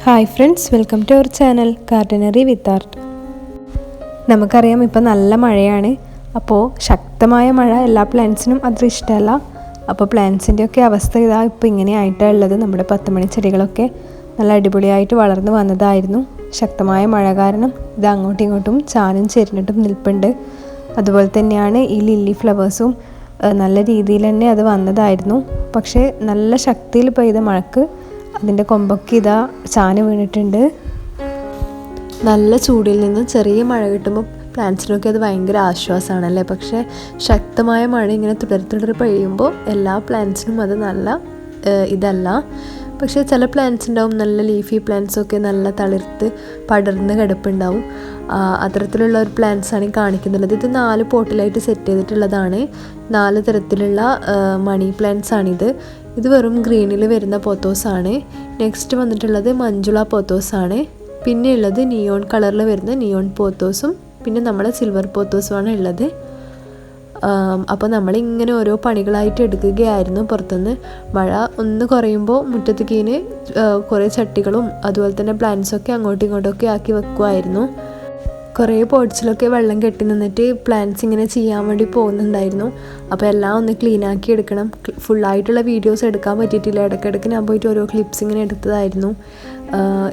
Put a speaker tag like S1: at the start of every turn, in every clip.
S1: Hi friends, welcome to our channel gardenary with art. നമുക്കറിയാം ഇപ്പോൾ നല്ല മഴയാണ്. അപ്പോൾ ശക്തമായ മഴ എല്ലാ പ്ലാന്റ്സിനും അത്ര ഇഷ്ടമല്ല. അപ്പോൾ പ്ലാന്റ്സിൻ്റെയൊക്കെ അവസ്ഥ ഇതാ ഇപ്പോൾ ഇങ്ങനെയായിട്ടാണ് ഉള്ളത്. നമ്മുടെ 10 മണി ചെടികളൊക്കെ നല്ല അടിപൊളിയായിട്ട് വളർന്നു വന്നതായിരുന്നു. ശക്തമായ മഴ കാരണം ഇത് അങ്ങോട്ടും ഇങ്ങോട്ടും ചാനും ചെരിഞ്ഞിട്ടും നിൽപ്പുണ്ട്. അതുപോലെ തന്നെയാണ് ഈ ലില്ലി ഫ്ലവേഴ്സും നല്ല രീതിയിൽ തന്നെ അത് വന്നതായിരുന്നു. പക്ഷേ നല്ല ശക്തിയിൽ പെയ്ത മഴക്ക് അതിൻ്റെ കൊമ്പൊക്കെ ഇതാ ചാന് വീണിട്ടുണ്ട്. നല്ല ചൂടിൽ നിന്ന് ചെറിയ മഴ കിട്ടുമ്പോൾ പ്ലാന്റ്സിനൊക്കെ അത് ഭയങ്കര ആശ്വാസമാണല്ലേ. പക്ഷേ ശക്തമായ മഴ ഇങ്ങനെ തുടരെ പെയ്യുമ്പോൾ എല്ലാ പ്ലാന്റ്സിനും അത് നല്ല ഇതല്ല. പക്ഷേ ചില പ്ലാന്റ്സ് ഉണ്ടാവും, നല്ല ലീഫി പ്ലാന്റ്സൊക്കെ നല്ല തളിർത്ത് പടർന്ന് കിടപ്പുണ്ടാവും. അത്തരത്തിലുള്ള ഒരു പ്ലാന്റ്സാണ് ഈ കാണിക്കുന്നുള്ളത്. ഇത് 4 പോട്ടിലായിട്ട് സെറ്റ് ചെയ്തിട്ടുള്ളതാണ്. 4 തരത്തിലുള്ള മണി പ്ലാന്റ്സാണിത്. ഇത് വെറും ഗ്രീനിൽ വരുന്ന പോത്തോസാണ്. നെക്സ്റ്റ് വന്നിട്ടുള്ളത് മഞ്ജുള പോത്തോസാണ്. പിന്നെ ഉള്ളത് നിയോൺ കളറിൽ വരുന്ന നിയോൺ പോത്തോസും പിന്നെ നമ്മുടെ സിൽവർ പോത്തോസുമാണ് ഉള്ളത്. അപ്പോൾ നമ്മളിങ്ങനെ ഓരോ പണികളായിട്ട് എടുക്കുകയായിരുന്നു. പുറത്തുനിന്ന് മഴ ഒന്ന് കുറയുമ്പോൾ മുറ്റത്തേക്കിന് കുറേ ചട്ടികളും അതുപോലെ തന്നെ പ്ലാന്റ്സൊക്കെ അങ്ങോട്ടും ഇങ്ങോട്ടൊക്കെ ആക്കി വെക്കുമായിരുന്നു. കുറേ പോട്ട്സിലൊക്കെ വെള്ളം കെട്ടി നിന്നിട്ട് പ്ലാന്റ്സ് ഇങ്ങനെ ചെയ്യാൻ വേണ്ടി പോകുന്നുണ്ടായിരുന്നു. അപ്പോൾ എല്ലാം ഒന്ന് ക്ലീനാക്കി എടുക്കണം. ഫുള്ളായിട്ടുള്ള വീഡിയോസ് എടുക്കാൻ പറ്റിയിട്ടില്ല. ഇടയ്ക്കിടയ്ക്ക് ഞാൻ പോയിട്ട് ഓരോ ക്ലിപ്സ് ഇങ്ങനെ എടുത്തതായിരുന്നു.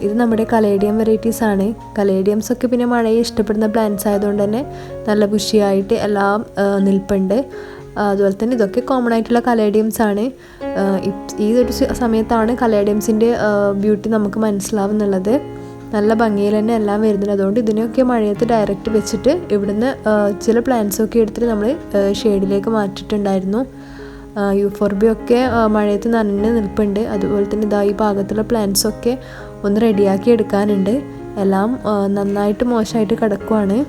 S1: ഇത് നമ്മുടെ കലേഡിയം വെറൈറ്റീസാണ്. കലേഡിയംസൊക്കെ പിന്നെ മഴയെ ഇഷ്ടപ്പെടുന്ന പ്ലാന്റ്സ് ആയതുകൊണ്ട് തന്നെ നല്ല ബുഷിയായിട്ട് എല്ലാം നിൽപ്പുണ്ട്. അതുപോലെ തന്നെ ഇതൊക്കെ കോമൺ ആയിട്ടുള്ള കലേഡിയംസാണ്. ഈ ഒരു സമയത്താണ് കലേഡിയംസിൻ്റെ ബ്യൂട്ടി നമുക്ക് മനസ്സിലാവുന്നുള്ളത്. നല്ല ഭംഗിയിൽ തന്നെ എല്ലാം വരുന്നുണ്ട്. അതുകൊണ്ട് ഇതിനൊക്കെ മഴയത്ത് ഡയറക്റ്റ് വെച്ചിട്ട് ഇവിടുന്ന് ചില പ്ലാന്റ്സൊക്കെ എടുത്തിട്ട് നമ്മൾ ഷെയ്ഡിലേക്ക് മാറ്റിയിട്ടുണ്ടായിരുന്നു. യൂഫോർബിയൊക്കെ മഴയത്ത് നനഞ്ഞ് നിൽപ്പുണ്ട്. അതുപോലെ തന്നെ ഇതാ ഈ ഭാഗത്തുള്ള പ്ലാന്റ്സൊക്കെ ഒന്ന് റെഡിയാക്കി എടുക്കാനുണ്ട്. എല്ലാം നന്നായിട്ട് മോശമായിട്ട് കിടക്കുവാണ്.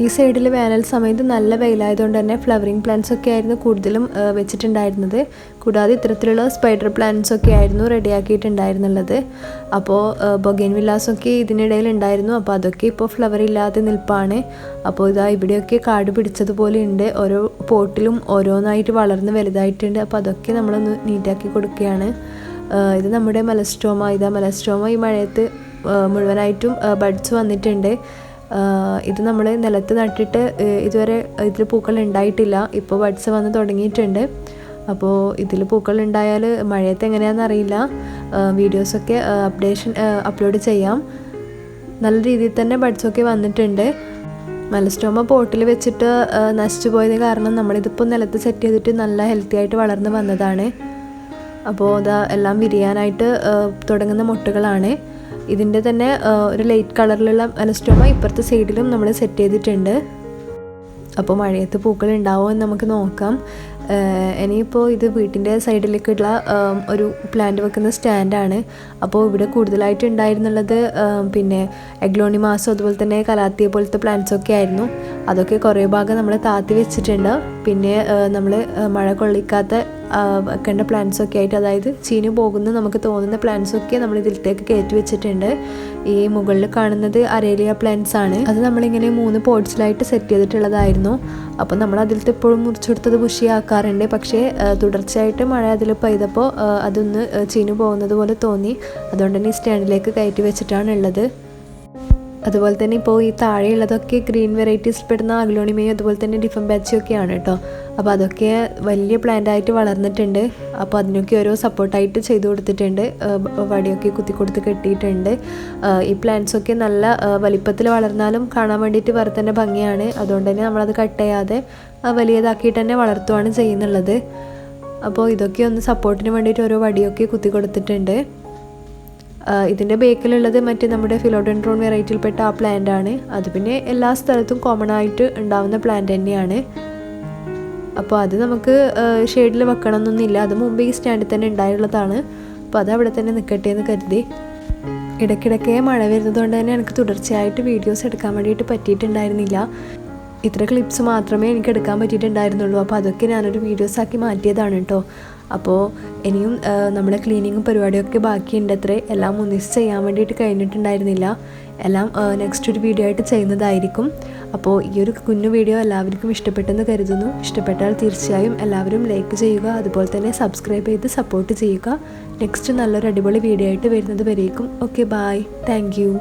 S1: ഈ സൈഡിൽ വേനൽ സമയത്ത് നല്ല വെയിലായതുകൊണ്ട് തന്നെ ഫ്ലവറിങ് പ്ലാന്റ്സ് ഒക്കെ ആയിരുന്നു കൂടുതലും വെച്ചിട്ടുണ്ടായിരുന്നത്. കൂടാതെ ഇത്തരത്തിലുള്ള സ്പൈഡർ പ്ലാന്റ്സ് ഒക്കെ ആയിരുന്നു റെഡിയാക്കിയിട്ടുണ്ടായിരുന്നുള്ളത്. അപ്പോൾ ബൊഗൈൻ വില്ലാസൊക്കെ ഇതിനിടയിൽ ഉണ്ടായിരുന്നു. അപ്പോൾ അതൊക്കെ ഇപ്പോൾ ഫ്ലവർ ഇല്ലാതെ നിൽപ്പാണ്. അപ്പോൾ ഇതാ ഇവിടെയൊക്കെ കാട് പിടിച്ചതുപോലെ ഉണ്ട്. ഓരോ പോട്ടിലും ഓരോന്നായിട്ട് വളർന്ന് വലുതായിട്ടുണ്ട്. അപ്പോൾ അതൊക്കെ നമ്മളൊന്ന് നീറ്റാക്കി കൊടുക്കുകയാണ്. ഇത് നമ്മുടെ മെലസ്റ്റോമ. ഇതാ മെലസ്റ്റോമ ഈ മഴയത്ത് മുഴുവനായിട്ടും ബഡ്സ് വന്നിട്ടുണ്ട്. ഇത് നമ്മൾ നിലത്ത് നട്ടിട്ട് ഇതുവരെ ഇതിൽ പൂക്കൾ ഉണ്ടായിട്ടില്ല. ഇപ്പോൾ ബഡ്സ് വന്ന് തുടങ്ങിയിട്ടുണ്ട്. അപ്പോൾ ഇതിൽ പൂക്കൾ ഉണ്ടായാൽ മഴയത്ത് എങ്ങനെയാണെന്ന് അറിയില്ല. വീഡിയോസൊക്കെ അപ്ലോഡ് ചെയ്യാം. നല്ല രീതിയിൽ തന്നെ ബഡ്സൊക്കെ വന്നിട്ടുണ്ട്. മെലസ്റ്റോമ പോട്ടിൽ വെച്ചിട്ട് നശിച്ചു പോയത് കാരണം നമ്മളിതിപ്പോൾ നിലത്ത് സെറ്റ് ചെയ്തിട്ട് നല്ല ഹെൽത്തി ആയിട്ട് വളർന്ന് വന്നതാണ്. അപ്പോൾ ഇതാ എല്ലാം വിരിയാനായിട്ട് തുടങ്ങുന്ന മുട്ടുകളാണ്. ഇതിൻ്റെ തന്നെ ഒരു ലൈറ്റ് കളറിലുള്ള മെലസ്റ്റോമ ഇപ്പുറത്തെ സൈഡിലും നമ്മൾ സെറ്റ് ചെയ്തിട്ടുണ്ട്. അപ്പോൾ മഴയത്ത് പൂക്കൾ ഉണ്ടാവുമോ എന്ന് നമുക്ക് നോക്കാം. ഇനിയിപ്പോൾ ഇത് വീട്ടിൻ്റെ സൈഡിലേക്കുള്ള ഒരു പ്ലാന്റ് വെക്കുന്ന സ്റ്റാൻഡാണ്. അപ്പോൾ ഇവിടെ കൂടുതലായിട്ട് ഉണ്ടായിരുന്നുള്ളത് പിന്നെ എഗ്ലോണിമാസും അതുപോലെ തന്നെ കലാത്തിയ പോലത്തെ പ്ലാന്റ്സൊക്കെ ആയിരുന്നു. അതൊക്കെ കുറേ ഭാഗം നമ്മൾ താത്തി വെച്ചിട്ടുണ്ട്. പിന്നെ നമ്മൾ മഴ കൊള്ളിക്കാത്ത വെക്കേണ്ട പ്ലാന്റ്സൊക്കെ ആയിട്ട്, അതായത് ചീഞ്ഞു പോകുന്ന നമുക്ക് തോന്നുന്ന പ്ലാന്റ്സൊക്കെ നമ്മൾ ഇതിലേക്ക് കയറ്റി വെച്ചിട്ടുണ്ട്. ഈ മുകളിൽ കാണുന്നത് അരേലിയ പ്ലാന്റ്സ് ആണ്. അത് നമ്മളിങ്ങനെ 3 പോട്ട്സിലായിട്ട് സെറ്റ് ചെയ്തിട്ടുള്ളതായിരുന്നു. അപ്പോൾ നമ്മൾ അതിലത്തെ എപ്പോഴും മുറിച്ചെടുത്തത് ബുഷിയാക്കാറുണ്ട്. പക്ഷേ തുടർച്ചയായിട്ട് മഴ അതിൽ പെയ്തപ്പോൾ അതൊന്ന് ചീഞ്ഞു പോകുന്നത് പോലെ തോന്നി. അതുകൊണ്ട് തന്നെ ഈ സ്റ്റാൻഡിലേക്ക് കയറ്റി വെച്ചിട്ടാണ് ഉള്ളത്. അതുപോലെ തന്നെ ഇപ്പോൾ ഈ താഴെയുള്ളതൊക്കെ ഗ്രീൻ വെറൈറ്റീസിൽ പെടുന്ന അഗ്ലോണിമയും അതുപോലെ തന്നെ ഡിഫംബാച്ചിയൊക്കെയാണ് കേട്ടോ. അപ്പോൾ അതൊക്കെ വലിയ പ്ലാന്റായിട്ട് വളർന്നിട്ടുണ്ട്. അപ്പോൾ അതിനൊക്കെ ഓരോ സപ്പോർട്ടായിട്ട് ചെയ്ത് കൊടുത്തിട്ടുണ്ട്. വടിയൊക്കെ കുത്തിക്കൊടുത്ത് കെട്ടിയിട്ടുണ്ട്. ഈ പ്ലാന്റ്സൊക്കെ നല്ല വലിപ്പത്തിൽ വളർന്നാലും കാണാൻ വേണ്ടിയിട്ട് വേറെ തന്നെ ഭംഗിയാണ്. അതുകൊണ്ട് തന്നെ നമ്മളത് കട്ട് ചെയ്യാതെ വലിയതാക്കിയിട്ട് തന്നെ വളർത്തുകയാണ് ചെയ്യുന്നുള്ളത്. അപ്പോൾ ഇതൊക്കെ ഒന്ന് സപ്പോർട്ടിന് വേണ്ടിയിട്ട് ഓരോ വടിയൊക്കെ കുത്തി കൊടുത്തിട്ടുണ്ട്. ഇതിൻ്റെ ബേക്കിലുള്ളത് മറ്റേ നമ്മുടെ ഫിലോഡെൻഡ്രോൺ വെറൈറ്റിയിൽപ്പെട്ട ആ പ്ലാന്റ് ആണ്. അത് പിന്നെ എല്ലാ സ്ഥലത്തും കോമൺ ആയിട്ട് ഉണ്ടാവുന്ന പ്ലാന്റ് തന്നെയാണ്. അപ്പോൾ അത് നമുക്ക് ഷെയ്ഡിൽ വെക്കണം എന്നൊന്നുമില്ല. അത് മുമ്പ് ഈ സ്റ്റാൻഡിൽ തന്നെ ഉണ്ടായിട്ടുള്ളതാണ്. അപ്പോൾ അത് അവിടെ തന്നെ നിൽക്കട്ടെ എന്ന് കരുതി. ഇടയ്ക്കിടയ്ക്ക് മഴ വരുന്നതുകൊണ്ട് തന്നെ എനിക്ക് തുടർച്ചയായിട്ട് വീഡിയോസ് എടുക്കാൻ വേണ്ടിയിട്ട് പറ്റിയിട്ടുണ്ടായിരുന്നില്ല. ഇത്ര ക്ലിപ്സ് മാത്രമേ എനിക്ക് എടുക്കാൻ പറ്റിയിട്ടുണ്ടായിരുന്നുള്ളൂ. അപ്പോൾ അതൊക്കെ ഞാനൊരു വീഡിയോസാക്കി മാറ്റിയതാണ് കേട്ടോ. അപ്പോൾ ഇനിയും നമ്മുടെ ക്ലീനിങ്ങും പരിപാടിയൊക്കെ ബാക്കിയുണ്ട് അത്രേ. എല്ലാം ഒന്നിച്ച് ചെയ്യാൻ വേണ്ടിയിട്ട് കഴിഞ്ഞിട്ടുണ്ടായിരുന്നില്ല. എല്ലാം നെക്സ്റ്റ് ഒരു വീഡിയോ ആയിട്ട് ചെയ്യുന്നതായിരിക്കും. അപ്പോൾ ഈ ഒരു കുഞ്ഞു വീഡിയോ എല്ലാവർക്കും ഇഷ്ടപ്പെട്ടെന്ന് കരുതുന്നു. ഇഷ്ടപ്പെട്ടാൽ തീർച്ചയായും എല്ലാവരും ലൈക്ക് ചെയ്യുക, അതുപോലെ തന്നെ സബ്സ്ക്രൈബ് ചെയ്ത് സപ്പോർട്ട് ചെയ്യുക. നെക്സ്റ്റ് നല്ലൊരു അടിപൊളി വീഡിയോ ആയിട്ട് വരുന്നത് വരേക്കും. Okay, bye, thank U.